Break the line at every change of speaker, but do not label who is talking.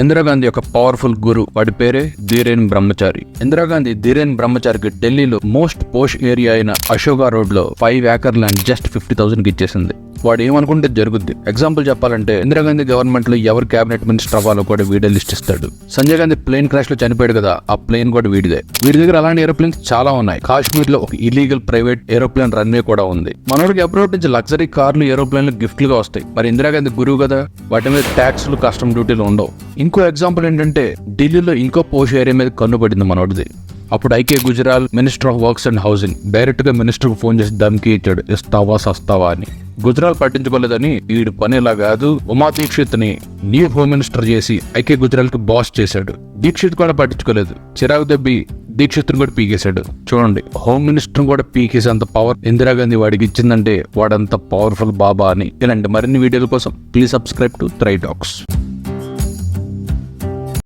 ఇందిరాగాంధీ ఒక పవర్ఫుల్ గురు, వాడి పేరే ధీరేన్ బ్రహ్మచారి. ఇందిరాగాంధీ ధీరేన్ బ్రహ్మచారికి ఢిల్లీలో మోస్ట్ పోష్ ఏరియా అయిన అశోకా రోడ్ లో 5 acre ల్యాండ్ జస్ట్ 50,000 ఇచ్చేసింది. వాడు ఏమనుకుంటే జరుగుద్ది. ఎగ్జాంపుల్ చెప్పాలంటే ఇందిరాగాంధీ గవర్నమెంట్ లో ఎవరు క్యాబినెట్ మినిస్టర్ అవ్వాలో కూడా వీడే లిస్ట్ ఇస్తాడు. సంజయ్ గాంధీ ప్లేన్ క్రాష్ లో చనిపోయాడు కదా, ఆ ప్లేన్ కూడా వీడిదే. వీడి దగ్గర అలాంటి ఏరోప్లేన్స్ చాలా ఉన్నాయి. కాశ్మీర్ లో ఒక ఇలీగల్ ప్రైవేట్ ఏరోప్లేన్ రన్వే కూడా ఉంది. మనోడికి అబ్రాడ్ నుంచి లగ్జరీ కార్లు, ఏరోప్లేన్లు గిఫ్ట్లుగా వస్తాయి. మరి ఇందిరాగాంధీ గురువు కదా, వాటి మీద ట్యాక్స్లు, కస్టమ్ డ్యూటీలు ఉండవు. ఇంకో ఎగ్జాంపుల్ ఏంటంటే ఢిల్లీలో ఇంకో పోష్ ఏరియా మీద కన్ను పడింది మనోడిది. అప్పుడు IK Gujral minister of works and housing direct గా మినిస్టర్ కు ఫోన్ చేసి ధమ్కి ఇచ్చాడు, ఇస్తావా సస్తావా అని. గుజరాల్ పట్టించుకోలేదని వీడు పని ఇలా కాదు, ఉమా దీక్షిత్ ని న్యూ హోమ్ మినిస్టర్ చేసి ఐకే గుజరాల్ కి బాస్ చేశాడు. దీక్షిత్ కూడా పట్టించుకోలేదు, చిరాకు దెబ్బి దీక్షిత్ కూడా పీకేశాడు. చూడండి, హోమ్ మినిస్టర్ కూడా పీకేసేంత పవర్ ఇందిరాగాంధీ వాడికి ఇచ్చిందంటే వాడంత పవర్ఫుల్ బాబా అని. ఇలాంటి మరిన్ని వీడియోల కోసం ప్లీజ్ సబ్స్క్రైబ్ టు త్రై టాక్స్.